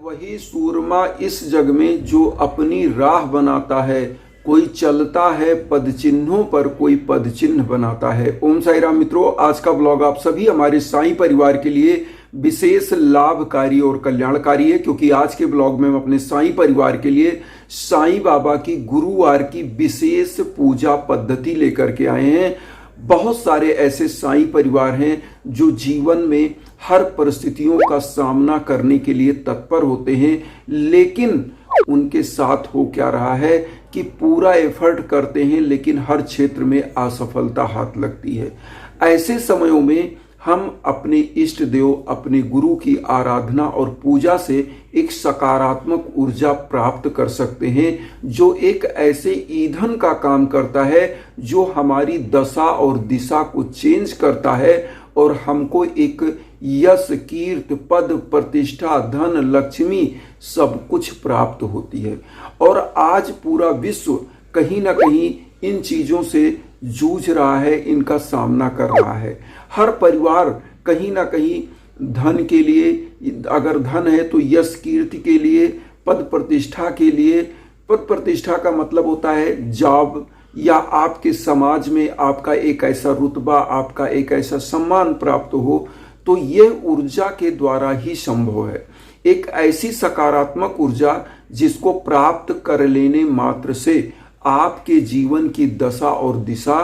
वही सूरमा इस जग में जो अपनी राह बनाता है। कोई चलता है पद चिन्हों पर, कोई पद चिन्ह बनाता है। ओम साई राम मित्रों, आज का ब्लॉग आप सभी हमारे साईं परिवार के लिए विशेष लाभकारी और कल्याणकारी है, क्योंकि आज के ब्लॉग में हम अपने साईं परिवार के लिए साईं बाबा की गुरुवार की विशेष पूजा पद्धति लेकर के आए हैं। बहुत सारे ऐसे साईं परिवार हैं जो जीवन में हर परिस्थितियों का सामना करने के लिए तत्पर होते हैं, लेकिन उनके साथ हो क्या रहा है कि पूरा एफर्ट करते हैं लेकिन हर क्षेत्र में असफलता हाथ लगती है। ऐसे समयों में हम अपने इष्ट देव, अपने गुरु की आराधना और पूजा से एक सकारात्मक ऊर्जा प्राप्त कर सकते हैं, जो एक ऐसे ईंधन का काम करता है जो हमारी दशा और दिशा को चेंज करता है और हमको एक यश, कीर्त, पद, प्रतिष्ठा, धन, लक्ष्मी सब कुछ प्राप्त होती है। और आज पूरा विश्व कहीं ना कहीं इन चीजों से जूझ रहा है, इनका सामना कर रहा है। हर परिवार कहीं ना कहीं धन के लिए, अगर धन है तो यश कीर्ति के लिए, पद प्रतिष्ठा के लिए। पद प्रतिष्ठा का मतलब होता है जॉब, या आपके समाज में आपका एक ऐसा रुतबा, आपका एक ऐसा सम्मान प्राप्त हो, तो ये ऊर्जा के द्वारा ही संभव है। एक ऐसी सकारात्मक ऊर्जा जिसको प्राप्त कर लेने मात्र से आपके जीवन की दशा और दिशा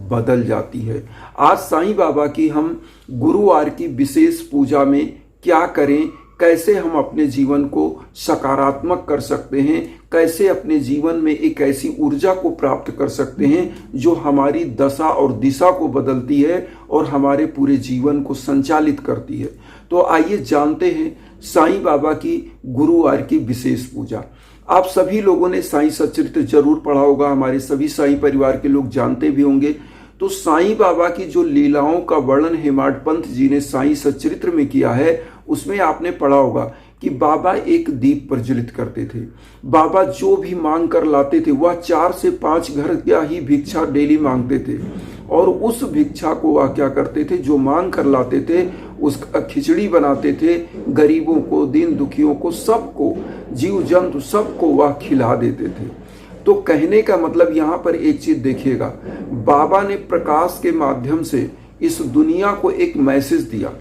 बदल जाती है। आज साईं बाबा की हम गुरुवार की विशेष पूजा में क्या करें, कैसे हम अपने जीवन को सकारात्मक कर सकते हैं, कैसे अपने जीवन में एक ऐसी ऊर्जा को प्राप्त कर सकते हैं जो हमारी दशा और दिशा को बदलती है और हमारे पूरे जीवन को संचालित करती है। तो आइए जानते हैं साईं बाबा की गुरुवार की विशेष पूजा। आप सभी लोगों ने साईं सच्चरित्र जरूर पढ़ा होगा, हमारे सभी साईं परिवार के लोग जानते भी होंगे। तो साईं बाबा की जो लीलाओं का वर्णन हेमाड पंत जी ने साईं सच्चरित्र में किया है, उसमें आपने पढ़ा होगा कि बाबा एक दीप प्रज्वलित करते थे। बाबा जो भी मांग कर लाते थे, वह 4 से 5 घर का ही भिक्षा डेली मांगते थे, और उस भिक्षा को वह क्या करते थे, जो मांग कर लाते थे उसका खिचड़ी बनाते थे, गरीबों को, दीन दुखियों को, सबको, जीव जंतु सबको वह खिला देते थे। तो कहने का मतलब यहाँ पर एक चीज देखिएगा, बाबा ने प्रकाश के माध्यम से इस दुनिया को एक मैसेज दिया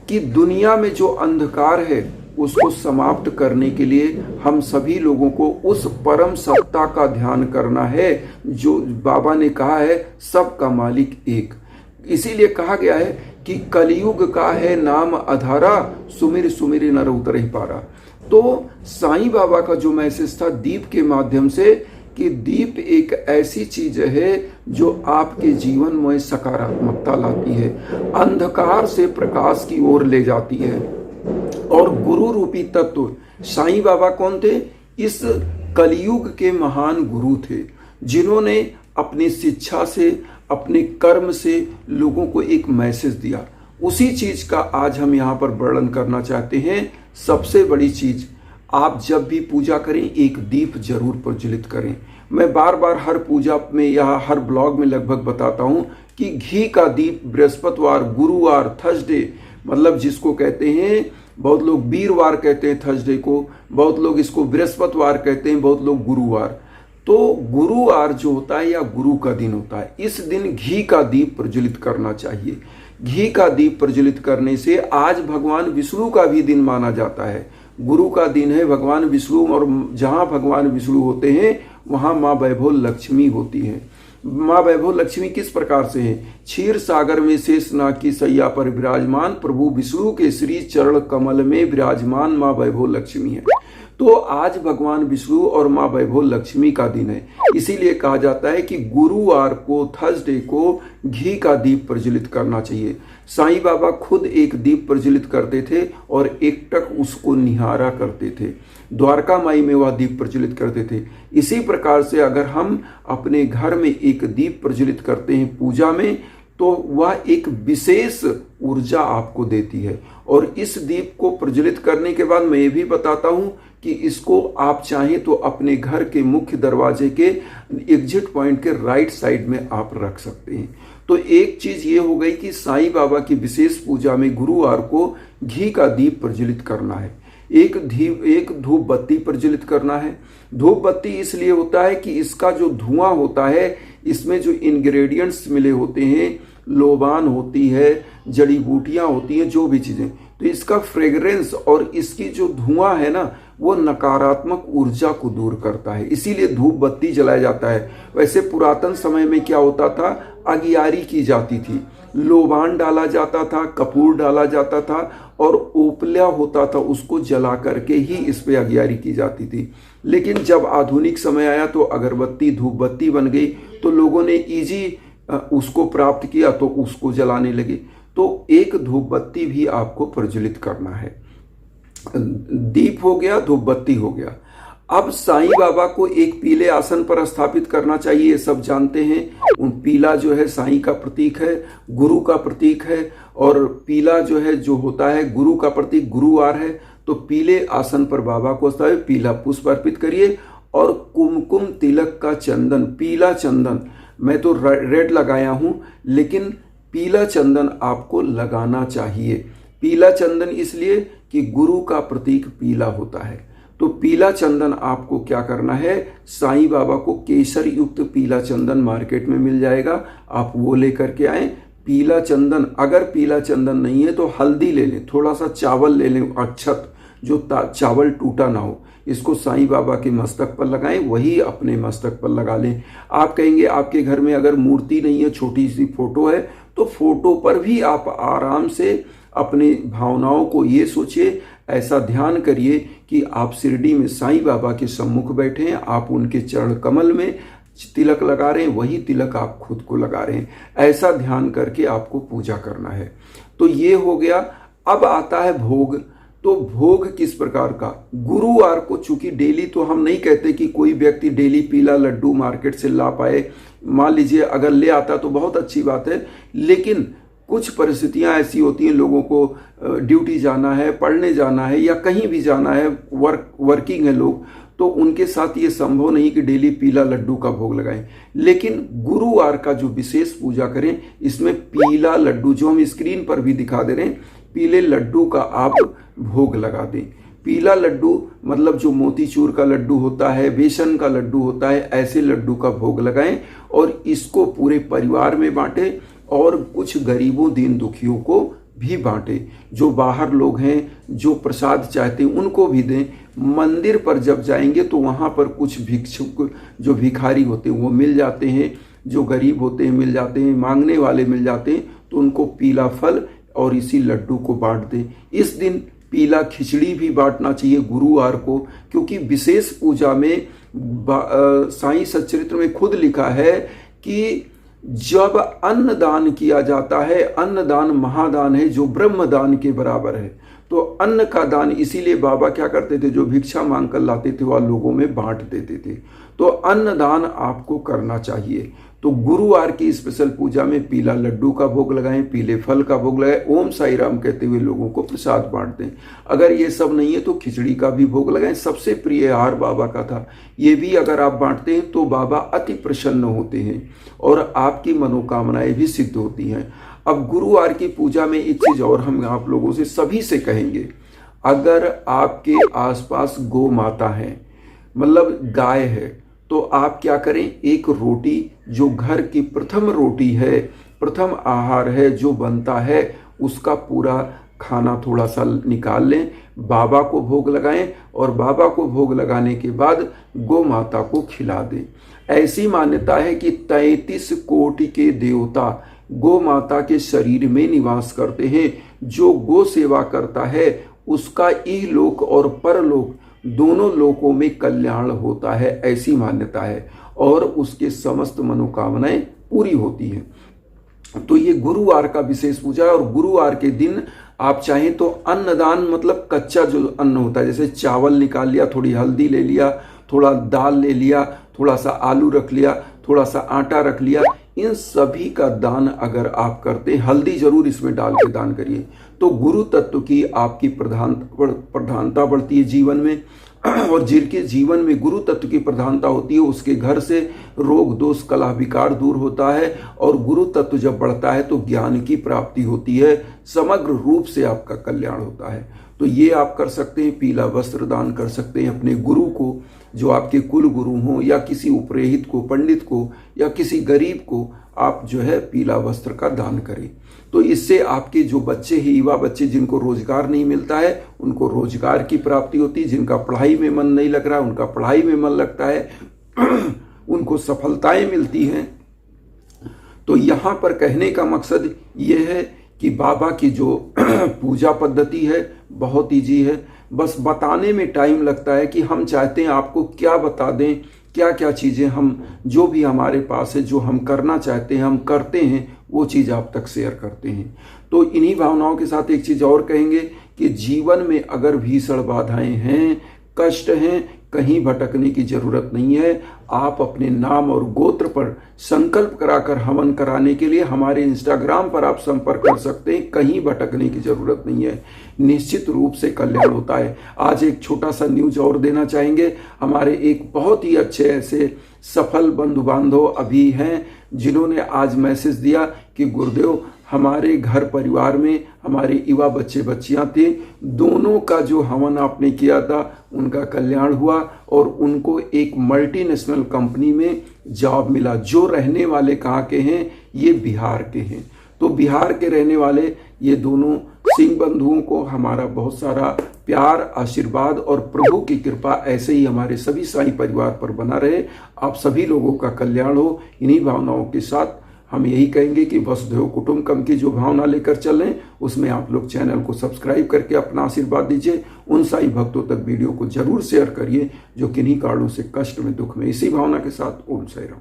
कि दुनिया में जो अंधकार है उसको समाप्त करने के लिए हम सभी लोगों को उस परम सत्ता का ध्यान करना है, जो बाबा ने कहा है सबका मालिक एक। इसीलिए कहा गया है कि कलयुग का है नाम अधारा, सुमिर सुमिर नर उतर ही पारा। तो साईं बाबा का जो मैसेज था दीप के माध्यम से, कि दीप एक ऐसी चीज है जो आपके जीवन में सकारात्मकता लाती है, अंधकार से प्रकाश की ओर ले जाती है। और गुरु रूपी तत्व साईं बाबा कौन थे? इस कलयुग के महान गुरु थे, जिन्होंने अपनी शिक्षा से, अपने कर्म से लोगों को एक मैसेज दिया। उसी चीज का आज हम यहाँ पर वर्णन करना चाहते हैं। सबसे बड़ी चीज, आप जब भी पूजा करें एक दीप जरूर प्रज्वलित करें। मैं बार बार हर पूजा में या हर ब्लॉग में लगभग बताता हूं कि घी का दीप बृहस्पतिवार, गुरुवार, थर्सडे, मतलब जिसको कहते हैं, बहुत लोग वीरवार कहते हैं थर्सडे को, बहुत लोग इसको बृहस्पतिवार कहते हैं, बहुत लोग गुरुवार। तो गुरुवार जो होता है या गुरु का दिन होता है, इस दिन घी का दीप प्रज्वलित करना चाहिए। घी का दीप प्रज्वलित करने से आज भगवान विष्णु का भी दिन माना जाता है। गुरु का दिन है भगवान विष्णु, और जहां भगवान विष्णु होते हैं वहां माँ वैभव लक्ष्मी होती है। माँ वैभव लक्ष्मी किस प्रकार से है? क्षीर सागर में शेष नाग की सैया पर विराजमान प्रभु विष्णु के श्री चरण कमल में विराजमान माँ वैभव लक्ष्मी है। तो आज भगवान विष्णु और माँ वैभव लक्ष्मी का दिन है, इसीलिए कहा जाता है कि गुरुवार को, थर्सडे को घी का दीप प्रज्वलित करना चाहिए। साईं बाबा खुद एक दीप प्रज्वलित करते थे और एकटक उसको निहारा करते थे। द्वारका माई में वह दीप प्रज्वलित करते थे। इसी प्रकार से अगर हम अपने घर में एक दीप प्रज्वलित करते हैं पूजा में, तो वह एक विशेष ऊर्जा आपको देती है। और इस दीप को प्रज्वलित करने के बाद मैं ये भी बताता हूं कि इसको आप चाहें तो अपने घर के मुख्य दरवाजे के एग्जिट पॉइंट के राइट साइड में आप रख सकते हैं। तो एक चीज ये हो गई कि साईं बाबा की विशेष पूजा में गुरुवार को घी का दीप प्रज्वलित करना है। एक धूप बत्ती प्रज्वलित करना है। धूप बत्ती इसलिए होता है कि इसका जो धुआं होता है, इसमें जो इंग्रेडिएंट्स मिले होते हैं, लोबान होती है, जड़ी बूटियां होती हैं, जो भी चीजें, तो इसका फ्रेग्रेंस और इसकी जो धुआं है ना, वो नकारात्मक ऊर्जा को दूर करता है, इसीलिए धूप बत्ती जलाया जाता है। वैसे पुरातन समय में क्या होता था, अगियारी की जाती थी, लोबान डाला जाता था, कपूर डाला जाता था और ओपला होता था, उसको जला करके ही इस पे अगियारी की जाती थी। लेकिन जब आधुनिक समय आया तो अगरबत्ती धूप बत्ती बन गई, तो लोगों ने इजी उसको प्राप्त किया तो उसको जलाने लगे। तो एक धूप बत्ती भी आपको प्रज्वलित करना है। दीप हो गया, धूप बत्ती हो गया। अब साईं बाबा को एक पीले आसन पर स्थापित करना चाहिए, सब जानते हैं। उन पीला जो है साईं का प्रतीक है, गुरु का प्रतीक है, और पीला जो है जो होता है गुरु का प्रतीक, गुरुवार है। तो पीले आसन पर बाबा को स्थापित, पीला पुष्प अर्पित करिए और कुमकुम तिलक का चंदन, पीला चंदन, मैं तो रेड लगाया हूं, लेकिन पीला चंदन आपको लगाना चाहिए। पीला चंदन इसलिए कि गुरु का प्रतीक पीला होता है। तो पीला चंदन आपको क्या करना है, साईं बाबा को केसर युक्त पीला चंदन मार्केट में मिल जाएगा, आप वो लेकर के आए। पीला चंदन, अगर पीला चंदन नहीं है तो हल्दी ले लें, थोड़ा सा चावल ले लें, अक्षत, जो चावल टूटा ना हो, इसको साईं बाबा के मस्तक पर लगाएं, वही अपने मस्तक पर लगा लें। आप कहेंगे आपके घर में अगर मूर्ति नहीं है, छोटी सी फोटो है, तो फोटो पर भी आप आराम से अपनी भावनाओं को ये सोचिए, ऐसा ध्यान करिए कि आप शिरडी में साईं बाबा के सम्मुख बैठे हैं, आप उनके चरण कमल में तिलक लगा रहे हैं, वही तिलक आप खुद को लगा रहे हैं। ऐसा ध्यान करके आपको पूजा करना है। तो ये हो गया। अब आता है भोग। तो भोग किस प्रकार का, गुरुवार को, चूंकि डेली तो हम नहीं कहते कि कोई व्यक्ति डेली पीला लड्डू मार्केट से ला पाए, मान लीजिए अगर ले आता तो बहुत अच्छी बात है, लेकिन कुछ परिस्थितियां ऐसी होती हैं, लोगों को ड्यूटी जाना है, पढ़ने जाना है, या कहीं भी जाना है, वर्किंग है लोग, तो उनके साथ ये संभव नहीं कि डेली पीला लड्डू का भोग लगाएं। लेकिन गुरुवार का जो विशेष पूजा करें, इसमें पीला लड्डू, जो हम स्क्रीन पर भी दिखा दे रहे हैं, पीले लड्डू का आप भोग लगा दें। पीला लड्डू मतलब जो मोतीचूर का लड्डू होता है, बेसन का लड्डू होता है, ऐसे लड्डू का भोग लगाएं और इसको पूरे परिवार में बांटें और कुछ गरीबों दीन दुखियों को भी बांटे। जो बाहर लोग हैं, जो प्रसाद चाहते हैं, उनको भी दें। मंदिर पर जब जाएंगे तो वहाँ पर कुछ भिक्षुक, जो भिखारी होते हैं, वो मिल जाते हैं, जो गरीब होते हैं मिल जाते हैं, मांगने वाले मिल जाते हैं, तो उनको पीला फल और इसी लड्डू को बांट दें। इस दिन पीला खिचड़ी भी बांटना चाहिए गुरुवार को, क्योंकि विशेष पूजा में साईं सच्चरित्र में खुद लिखा है कि जब अन्न दान किया जाता है, अन्न दान महादान है, जो ब्रह्म दान के बराबर है। तो अन्न का दान इसीलिए बाबा क्या करते थे, जो भिक्षा मांग कर लाते थे वह लोगों में बांट देते थे। तो अन्न दान आपको करना चाहिए। तो गुरुवार की स्पेशल पूजा में पीला लड्डू का भोग लगाएं, पीले फल का भोग लगाएं, ओम साई राम कहते हुए लोगों को प्रसाद बांट दें। अगर ये सब नहीं है तो खिचड़ी का भी भोग लगाएं। सबसे प्रिय आहार बाबा का था, ये भी अगर आप बांटते हैं तो बाबा अति प्रसन्न होते हैं और आपकी मनोकामनाएं भी सिद्ध होती हैं। अब गुरुवार की पूजा में एक चीज और हम आप लोगों से सभी से कहेंगे, अगर आपके आसपास गौ माता है, मतलब गाय है, तो आप क्या करें, एक रोटी जो घर की प्रथम रोटी है, प्रथम आहार है जो बनता है, उसका पूरा खाना थोड़ा सा निकाल लें, बाबा को भोग लगाएं और बाबा को भोग लगाने के बाद गौ माता को खिला दें। ऐसी मान्यता है कि 33 कोटि के देवता गौ माता के शरीर में निवास करते हैं। जो गो सेवा करता है उसका इहलोक और परलोक दोनों लोकों में कल्याण होता है, ऐसी मान्यता है, और उसके समस्त मनोकामनाएं पूरी होती हैं। तो ये गुरुवार का विशेष पूजा है। और गुरुवार के दिन आप चाहें तो अन्नदान, मतलब कच्चा जो अन्न होता है, जैसे चावल निकाल लिया, थोड़ी हल्दी ले लिया, थोड़ा दाल ले लिया, थोड़ा सा आलू रख लिया, थोड़ा सा आटा रख लिया, इन सभी का दान अगर आप करते, हल्दी जरूर इसमें डाल के दान करिए, तो गुरु तत्व की आपकी प्रधानता बढ़ती है जीवन में। और जिनके जीवन में गुरु तत्व की प्रधानता होती है, उसके घर से रोग दोष कलह विकार दूर होता है। और गुरु तत्व जब बढ़ता है तो ज्ञान की प्राप्ति होती है, समग्र रूप से आपका कल्याण होता है। तो ये आप कर सकते हैं, पीला वस्त्र दान कर सकते हैं अपने गुरु को, जो आपके कुल गुरु हों, या किसी उपरेहित को, पंडित को, या किसी गरीब को आप जो है पीला वस्त्र का दान करें। तो इससे आपके जो बच्चे हैं, युवा बच्चे जिनको रोजगार नहीं मिलता है, उनको रोजगार की प्राप्ति होती है। जिनका पढ़ाई में मन नहीं लग रहा है, उनका पढ़ाई में मन लगता है, उनको सफलताएं मिलती हैं। तो यहाँ पर कहने का मकसद ये है कि बाबा की जो पूजा पद्धति है बहुत ईजी है, बस बताने में टाइम लगता है कि हम चाहते हैं आपको क्या बता दें, क्या क्या चीज़ें हम, जो भी हमारे पास है, जो हम करना चाहते हैं हम करते हैं, वो चीज़ आप तक शेयर करते हैं। तो इन्हीं भावनाओं के साथ एक चीज़ और कहेंगे कि जीवन में अगर भीषण बाधाएं हैं, कष्ट हैं, कहीं भटकने की जरूरत नहीं है। आप अपने नाम और गोत्र पर संकल्प कराकर हवन कराने के लिए हमारे इंस्टाग्राम पर आप संपर्क कर सकते हैं। कहीं भटकने की जरूरत नहीं है, निश्चित रूप से कल्याण होता है। आज एक छोटा सा न्यूज और देना चाहेंगे। हमारे एक बहुत ही अच्छे ऐसे सफल बंधु बांधव अभी हैं जिन्होंने आज मैसेज दिया कि गुरुदेव, हमारे घर परिवार में हमारे युवा बच्चे बच्चियां थे, दोनों का जो हवन आपने किया था उनका कल्याण हुआ और उनको एक मल्टीनेशनल कंपनी में जॉब मिला। जो रहने वाले कहाँ के हैं, ये बिहार के हैं। तो बिहार के रहने वाले ये दोनों सिंह बंधुओं को हमारा बहुत सारा प्यार, आशीर्वाद और प्रभु की कृपा ऐसे ही हमारे सभी साईं परिवार पर बना रहे। आप सभी लोगों का कल्याण हो। इन्हीं भावनाओं के साथ हम यही कहेंगे कि वसुधैव कुटुंबकम की जो भावना लेकर चलें, उसमें आप लोग चैनल को सब्सक्राइब करके अपना आशीर्वाद दीजिए। उन साईं भक्तों तक वीडियो को जरूर शेयर करिए जो किन्हीं कारणों से कष्ट में, दुख में। इसी भावना के साथ ओम साईं राम।